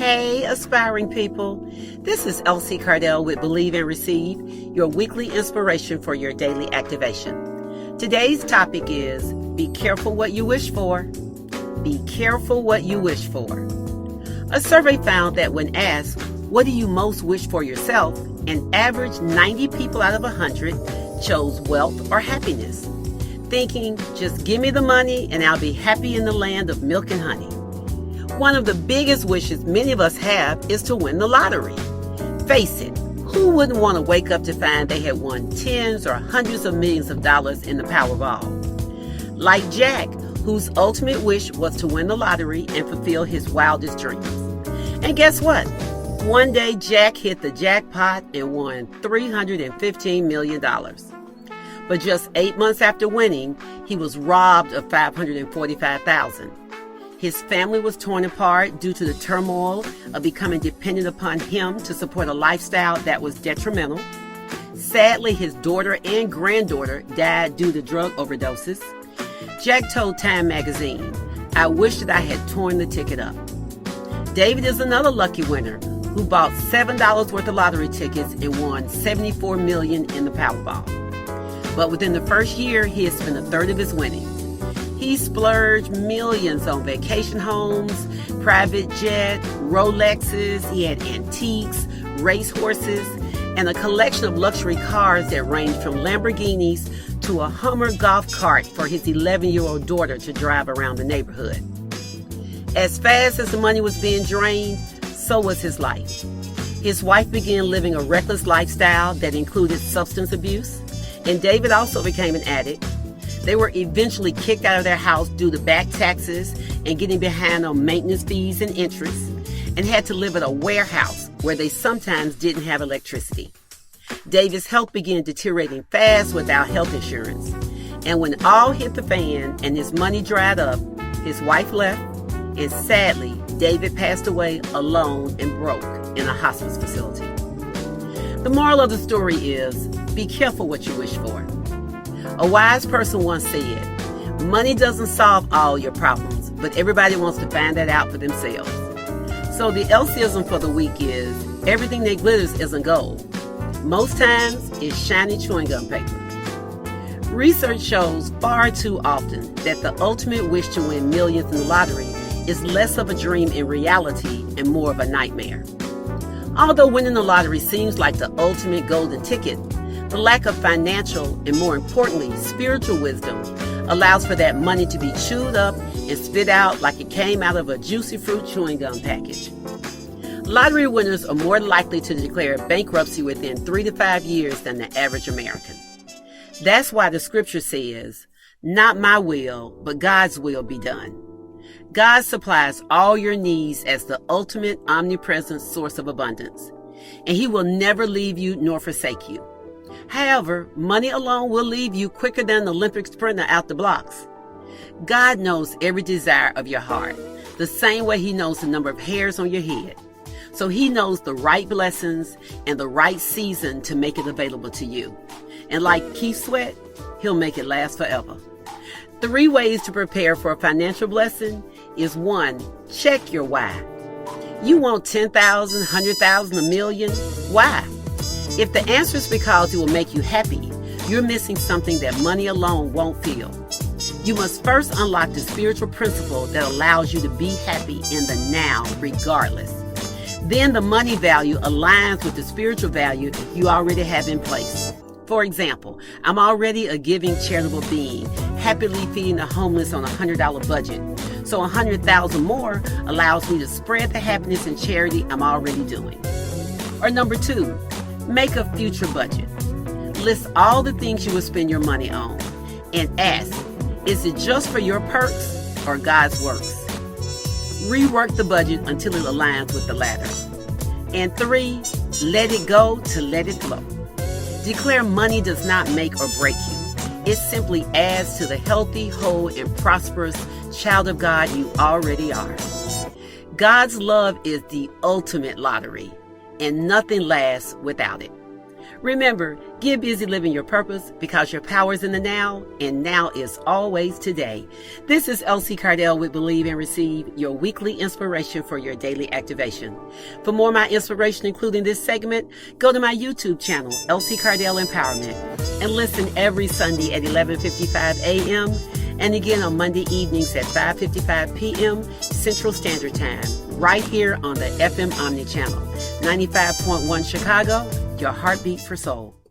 Hey, aspiring people. This is Elsie Cardell with Believe and Receive, your weekly inspiration for your daily activation. Today's topic is be careful what you wish for. Be careful what you wish for. A survey found that when asked, what do you most wish for yourself, an average 90 people out of 100 chose wealth or happiness, thinking, just give me the money and I'll be happy in the land of milk and honey. One of the biggest wishes many of us have is to win the lottery. Face it, who wouldn't want to wake up to find they had won tens or hundreds of millions of dollars in the Powerball? Like Jack, whose ultimate wish was to win the lottery and fulfill his wildest dreams. And guess what? One day Jack hit the jackpot and won $315 million. But just 8 months after winning, he was robbed of $545,000. His family was torn apart due to the turmoil of becoming dependent upon him to support a lifestyle that was detrimental. Sadly, his daughter and granddaughter died due to drug overdoses. Jack told Time magazine, "I wish that I had torn the ticket up." David is another lucky winner who bought $7 worth of lottery tickets and won $74 million in the Powerball. But within the first year, he had spent a third of his winnings. He splurged millions on vacation homes, private jet, Rolexes. He had antiques, racehorses, and a collection of luxury cars that ranged from Lamborghinis to a Hummer golf cart for his 11-year-old daughter to drive around the neighborhood. As fast as the money was being drained, so was his life. His wife began living a reckless lifestyle that included substance abuse, and David also became an addict. They were eventually kicked out of their house due to back taxes and getting behind on maintenance fees and interest, and had to live at a warehouse where they sometimes didn't have electricity. David's health began deteriorating fast without health insurance, and when all hit the fan and his money dried up, his wife left, and sadly, David passed away alone and broke in a hospice facility. The moral of the story is, be careful what you wish for. A wise person once said, money doesn't solve all your problems, but everybody wants to find that out for themselves. So the ELSIE-ISM for the week is, everything that glitters isn't gold. Most times, it's shiny chewing gum paper. Research shows far too often that the ultimate wish to win millions in the lottery is less of a dream in reality and more of a nightmare. Although winning the lottery seems like the ultimate golden ticket, the lack of financial and, more importantly, spiritual wisdom allows for that money to be chewed up and spit out like it came out of a juicy fruit chewing gum package. Lottery winners are more likely to declare bankruptcy within 3 to 5 years than the average American. That's why the scripture says, "Not my will, but God's will be done." God supplies all your needs as the ultimate omnipresent source of abundance, and He will never leave you nor forsake you. However, money alone will leave you quicker than an Olympic sprinter out the blocks. God knows every desire of your heart, the same way He knows the number of hairs on your head. So He knows the right blessings and the right season to make it available to you. And like Keith Sweat, He'll make it last forever. 3 ways to prepare for a financial blessing is 1, check your why. You want 10,000, 100,000, a million? Why? If the answer is because it will make you happy, you're missing something that money alone won't fill. You must first unlock the spiritual principle that allows you to be happy in the now regardless. Then the money value aligns with the spiritual value you already have in place. For example, I'm already a giving charitable being, happily feeding the homeless on a $100 budget. So 100,000 more allows me to spread the happiness and charity I'm already doing. Or number 2, make a future budget. List all the things you will spend your money on and ask, is it just for your perks or God's works? Rework the budget until it aligns with the latter. And 3, let it go to let it flow. Declare money does not make or break you. It simply adds to the healthy, whole, and prosperous child of God you already are. God's love is the ultimate lottery, and nothing lasts without it. Remember, get busy living your purpose because your power is in the now, and now is always today. This is Elsie Cardell with Believe and Receive, your weekly inspiration for your daily activation. For more of my inspiration, including this segment, go to my YouTube channel, Elsie Cardell Empowerment, and listen every Sunday at 11:55 a.m. and again on Monday evenings at 5:55 p.m. Central Standard Time, right here on the FM Omni Channel, 95.1 Chicago, your heartbeat for soul.